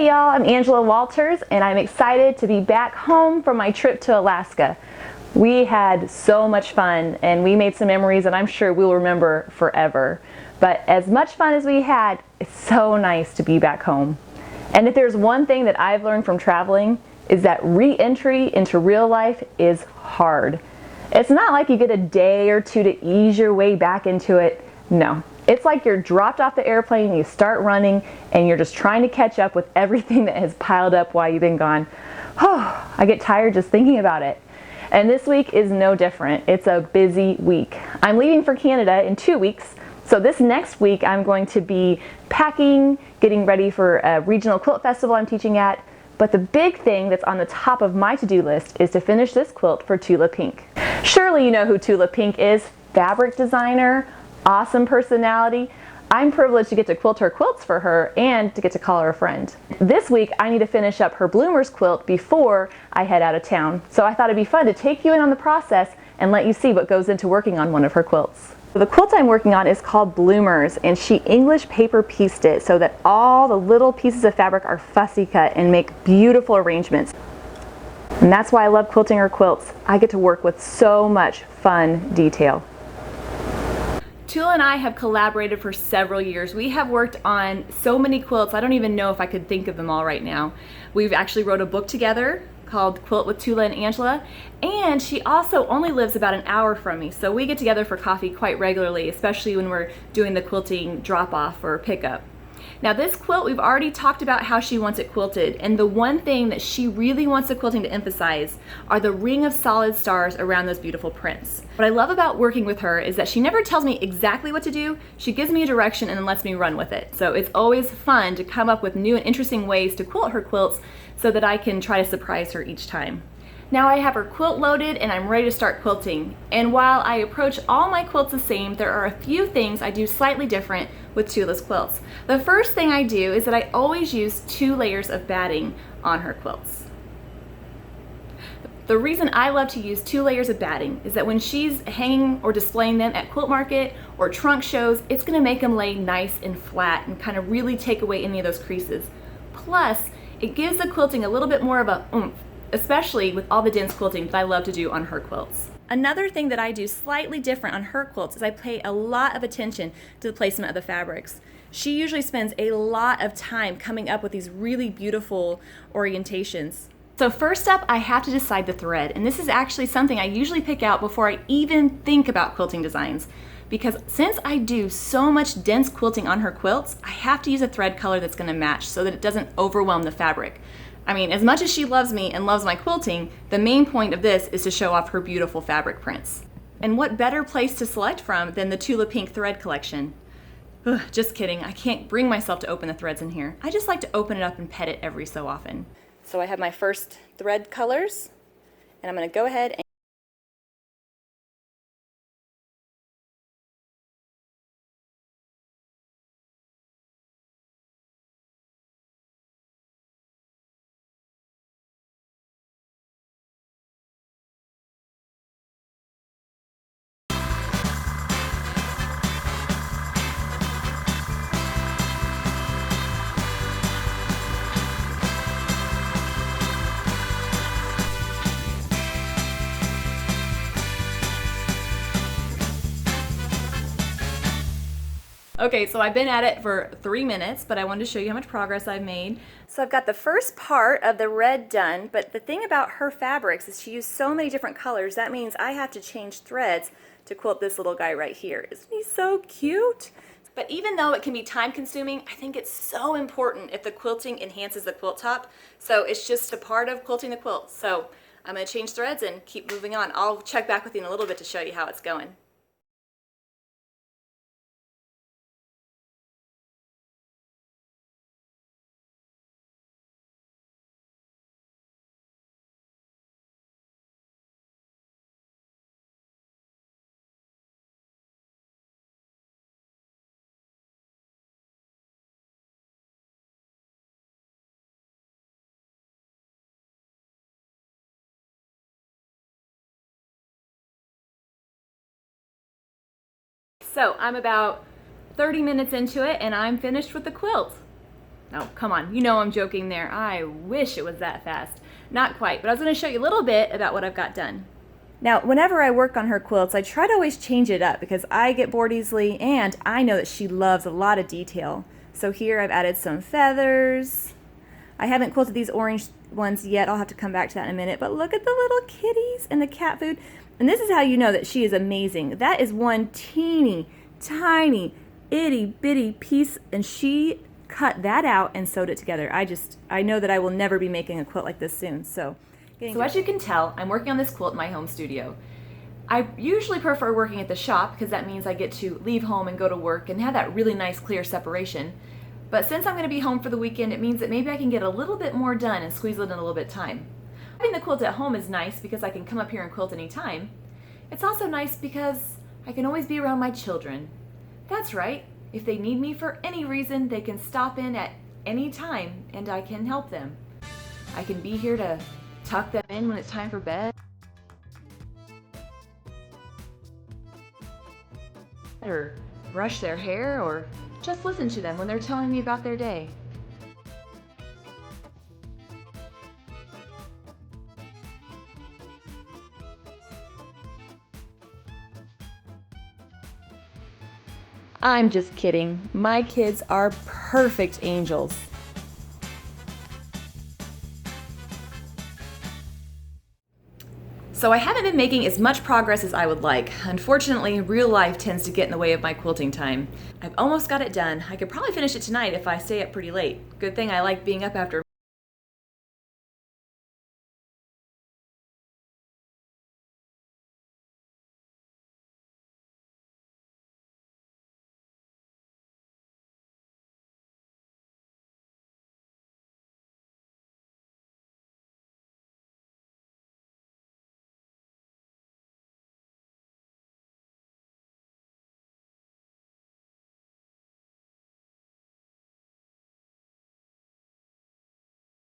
Hey y'all, I'm Angela Walters and I'm excited to be back home from my trip to Alaska. We had so much fun and we made some memories that I'm sure we'll remember forever. But as much fun as we had, it's so nice to be back home. And if there's one thing that I've learned from traveling, is that re-entry into real life is hard. It's not like you get a day or two to ease your way back into it. No. It's like you're dropped off the airplane and you start running and you're just trying to catch up with everything that has piled up while you've been gone. Oh, I get tired just thinking about it. And this week is no different. It's a busy week. I'm leaving for Canada in 2 weeks. So this next week I'm going to be packing, getting ready for a regional quilt festival I'm teaching at. But the big thing that's on the top of my to-do list is to finish this quilt for Tula Pink. Surely you know who Tula Pink is. Fabric designer, awesome personality. I'm privileged to get to quilt her quilts for her and to get to call her a friend. This week I need to finish up her bloomers quilt before I head out of town. So I thought it'd be fun to take you in on the process and let you see what goes into working on one of her quilts. The quilt I'm working on is called Bloomers, and she English paper pieced it so that all the little pieces of fabric are fussy cut and make beautiful arrangements. And that's why I love quilting her quilts. I get to work with so much fun detail. Tula and I have collaborated for several years. We have worked on so many quilts, I don't even know if I could think of them all right now. We've actually wrote a book together called Quilt with Tula and Angela, and she also only lives about an hour from me, so we get together for coffee quite regularly, especially when we're doing the quilting drop-off or pickup. Now this quilt, we've already talked about how she wants it quilted, and the one thing that she really wants the quilting to emphasize are the ring of solid stars around those beautiful prints. What I love about working with her is that she never tells me exactly what to do, she gives me a direction and then lets me run with it. So it's always fun to come up with new and interesting ways to quilt her quilts so that I can try to surprise her each time. Now I have her quilt loaded and I'm ready to start quilting. And while I approach all my quilts the same, there are a few things I do slightly different with Tula's quilts. The first thing I do is that I always use 2 layers of batting on her quilts. The reason I love to use 2 layers of batting is that when she's hanging or displaying them at quilt market or trunk shows, it's going to make them lay nice and flat and kind of really take away any of those creases. Plus, it gives the quilting a little bit more of a oomph, especially with all the dense quilting that I love to do on her quilts. Another thing that I do slightly different on her quilts is I pay a lot of attention to the placement of the fabrics. She usually spends a lot of time coming up with these really beautiful orientations. So first up, I have to decide the thread, and this is actually something I usually pick out before I even think about quilting designs. Because since I do so much dense quilting on her quilts, I have to use a thread color that's going to match so that it doesn't overwhelm the fabric. I mean, as much as she loves me and loves my quilting, the main point of this is to show off her beautiful fabric prints. And what better place to select from than the Tula Pink thread collection? Ugh, just kidding, I can't bring myself to open the threads in here. I just like to open it up and pet it every so often. So I have my first thread colors, and I'm going to go ahead and okay, so I've been at it for 3 minutes, but I wanted to show you how much progress I've made. So I've got the first part of the red done, but the thing about her fabrics is she used so many different colors. That means I have to change threads to quilt this little guy right here. Isn't he so cute? But even though it can be time consuming, I think it's so important if the quilting enhances the quilt top. So it's just a part of quilting the quilt. So I'm going to change threads and keep moving on. I'll check back with you in a little bit to show you how it's going. So I'm about 30 minutes into it and I'm finished with the quilt. Oh, come on, you know I'm joking there. I wish it was that fast. Not quite, but I was gonna show you a little bit about what I've got done. Now, whenever I work on her quilts, I try to always change it up because I get bored easily and I know that she loves a lot of detail. So here I've added some feathers. I haven't quilted these orange ones yet. I'll have to come back to that in a minute, but look at the little kitties and the cat food. And this is how you know that she is amazing. That is one teeny, tiny, itty bitty piece, and she cut that out and sewed it together. I know that I will never be making a quilt like this soon. So as you can tell, I'm working on this quilt in my home studio. I usually prefer working at the shop because that means I get to leave home and go to work and have that really nice clear separation. But since I'm going to be home for the weekend, it means that maybe I can get a little bit more done and squeeze it in a little bit of time. Having the quilt at home is nice because I can come up here and quilt anytime. It's also nice because I can always be around my children. That's right. If they need me for any reason, they can stop in at any time and I can help them. I can be here to tuck them in when it's time for bed, or brush their hair, or just listen to them when they're telling me about their day. I'm just kidding. My kids are perfect angels. So I haven't been making as much progress as I would like. Unfortunately, real life tends to get in the way of my quilting time. I've almost got it done. I could probably finish it tonight if I stay up pretty late. Good thing I like being up after.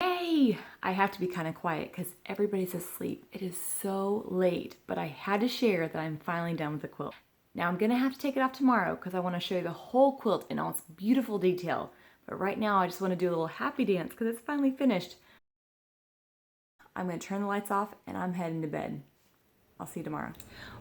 Yay! I have to be kind of quiet because everybody's asleep. It is so late, but I had to share that I'm finally done with the quilt. Now I'm gonna have to take it off tomorrow because I want to show you the whole quilt in all its beautiful detail. But right now I just want to do a little happy dance because it's finally finished. I'm gonna turn the lights off and I'm heading to bed. I'll see you tomorrow.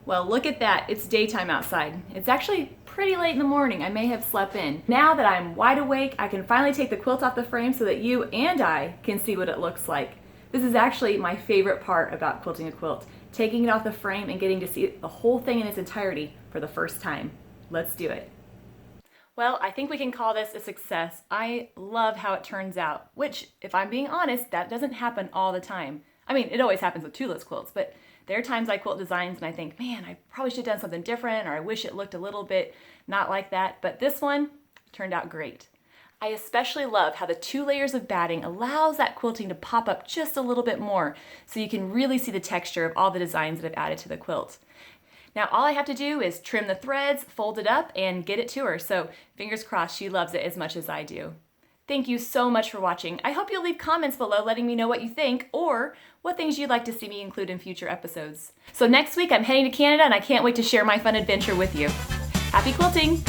Well, look at that. It's daytime outside. It's actually pretty late in the morning. I may have slept in. Now that I'm wide awake, I can finally take the quilt off the frame so that you and I can see what it looks like. This is actually my favorite part about quilting a quilt, taking it off the frame and getting to see the whole thing in its entirety for the first time. Let's do it. Well, I think we can call this a success. I love how it turns out, which, if I'm being honest, that doesn't happen all the time. I mean, it always happens with Tula's quilts, but there are times I quilt designs and I think, man, I probably should have done something different, or I wish it looked a little bit not like that, but this one turned out great. I especially love how the 2 layers of batting allows that quilting to pop up just a little bit more, so you can really see the texture of all the designs that I've added to the quilt. Now all I have to do is trim the threads, fold it up, and get it to her, so fingers crossed she loves it as much as I do. Thank you so much for watching. I hope you'll leave comments below letting me know what you think or what things you'd like to see me include in future episodes. So next week I'm heading to Canada and I can't wait to share my fun adventure with you. Happy quilting!